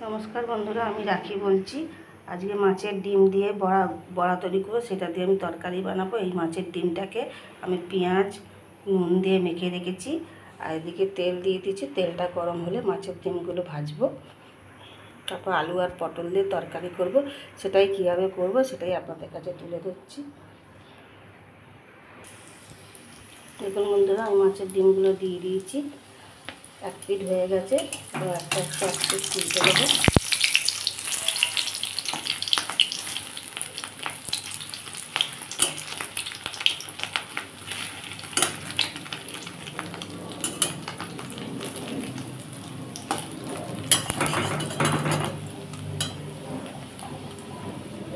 নমস্কার বন্ধুরা, আমি রাখি বলছি। আজকে মাছের ডিম দিয়ে বড়া তৈরি করবো, সেটা দিয়ে আমি তরকারি বানাবো। এই মাছের ডিমটাকে আমি পেঁয়াজ নুন দিয়ে মেখে রেখেছি, আর এদিকে তেল দিয়ে দিচ্ছি। তেলটা গরম হলে মাছের ডিমগুলো ভাজবো, তারপর আলু আর পটল দিয়ে তরকারি করব। সেটাই কীভাবে করব সেটাই আপনাদের কাছে তুলে ধরছি। দেখুন বন্ধুরা, আমি মাছের ডিমগুলো দিয়ে দিয়েছি। এক পিঠ হয়ে গেছে, একটা একটা এক পিঠ তুলতে দেবো।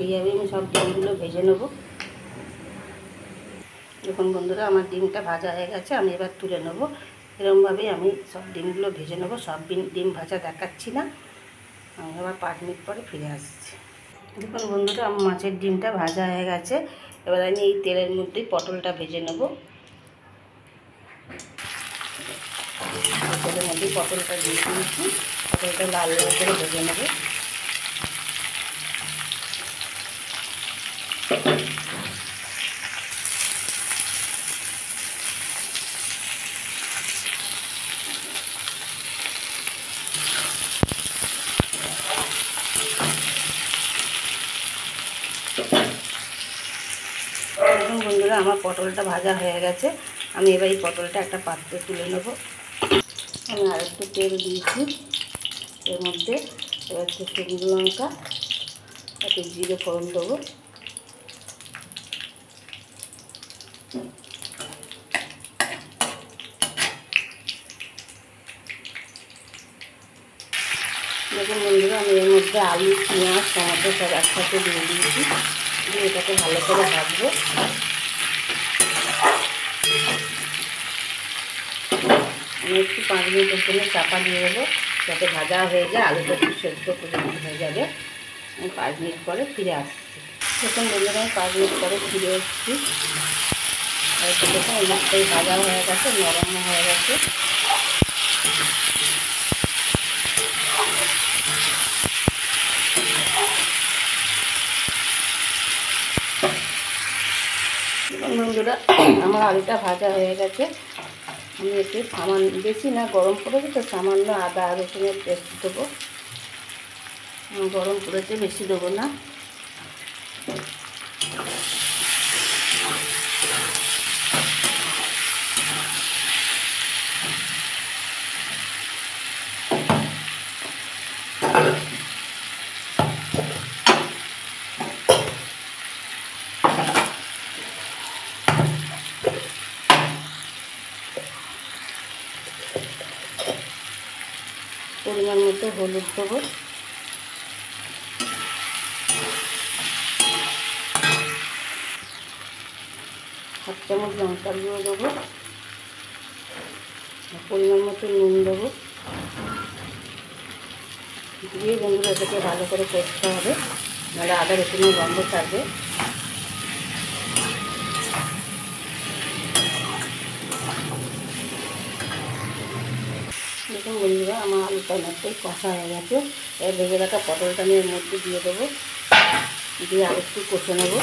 এইভাবে আমি সব ডিমগুলো ভেজে নেব। দেখুন বন্ধুরা, আমার ডিমটা ভাজা হয়ে গেছে, আমি এবার তুলে নেব। এরকমভাবেই আমি সব ডিমগুলো ভেজে নেব। সব ডিম ভাজা দেখাচ্ছি না, আমি আবার 5 মিনিট পরে ফিরে আসছি। দেখুন বন্ধুরা, আমার মাছের ডিমটা ভাজা হয়ে গেছে। এবার আমি এই তেলের মধ্যেই পটলটা ভেজে নেব। তেলের মধ্যেই পটলটা দিয়ে দিয়েছি। পটলটা লাল লাল করে ভেজে নেব। দেখুন বন্ধুরা, আমার পটলটা ভাজা হয়ে গেছে। আমি এবার এই পটলটা একটা পাত্রে তুলে নেব। আমি আর একটু তেল দিয়েছি এর মধ্যে। এবার একটু শুকনো লঙ্কা, একটু জিরে ফোড়ন দেবো। দেখুন বন্ধুরা, আমি এর মধ্যে আলু পেঁয়াজ টমেটো সব একসাথে দিয়ে দিয়েছি। দিয়ে এটাকে ভালো করে ভাজবো। আমি একটু 5 মিনিটের জন্য চাপা দিয়ে দেবো, যাতে ভাজা হয়ে যায়, আলুটা একটু সেদ্ধ করে হয়ে যাবে। আমি 5 মিনিট পরে ফিরে আসছি। দেখুন বন্ধুরা, আমি 5 মিনিট পরে ফিরে এসেছি। আর একটু দেখুন অনেকটাই ভাজা হয়ে গেছে, নরমও হয়ে গেছে। বন্ধুরা, আমার আলুটা ভাজা হয়ে গেছে। আমি একটু বেশি না, গরম পড়েছে তো সামান্য আদা রসুনের পেস্ট দেবো। গরম পড়েছে, বেশি দেবো না। পরিমাণ মতো হলুদ দেবো। হাফ চামচ লঙ্কার গুঁড়ো দেবো। পরিমাণ মতো নুন দেবো। দিয়ে বন্ধুরা এটাকে ভালো করে কষতে হবে, নাহলে আদা রসুনের গন্ধ থাকবে। দেখুন বন্ধুরা, আমার আলুটা অনেকটাই কষা হয়ে গেছে। এবার ভেজে রাখা পটলটা আমি এর মধ্যে দিয়ে দেবো। দিয়ে আর একটু কষে নেব।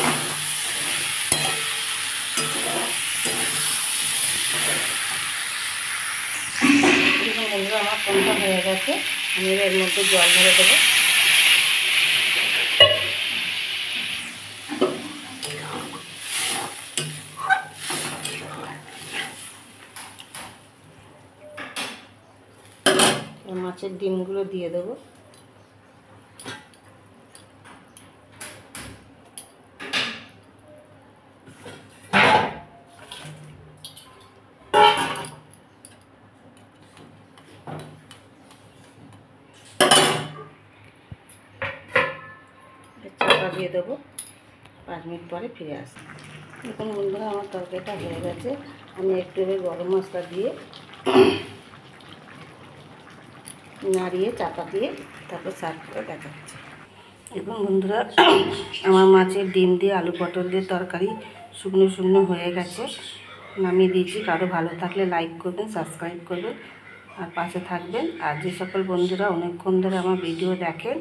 দেখুন বন্ধুরা, আমার কষা হয়ে গেছে। আমি এর মধ্যে জল ভরে দেবো। মাছের ডিমগুলো দিয়ে দেবো। চাপা দিয়ে দেবো, 5 মিনিট পরে ফিরে আসবো। দেখুন বন্ধুরা, আমার তরকারিটা হয়ে গেছে। আমি একটু গরম মশলা দিয়ে নাড়িয়ে চাপা দিয়ে তারপর সার্ভ করে দেখাচ্ছি। দেখুন বন্ধুরা, আমার মাছের ডিম দিয়ে আলু পটল দিয়ে তরকারি শুকনো শুকনো হয়ে গেছে। নামিয়ে দিয়েছি। কারো ভালো থাকলে লাইক করবেন, সাবস্ক্রাইব করবেন। আর পাশে থাকবেন। আর যে সকল বন্ধুরা অনেকক্ষণ ধরে আমার ভিডিও দেখেন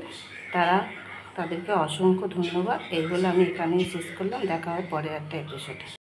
তাদেরকে অসংখ্য ধন্যবাদ। এই বলে আমি এখানেই শেষ করলাম। দেখা হয় পরে একটা এপিসোডে।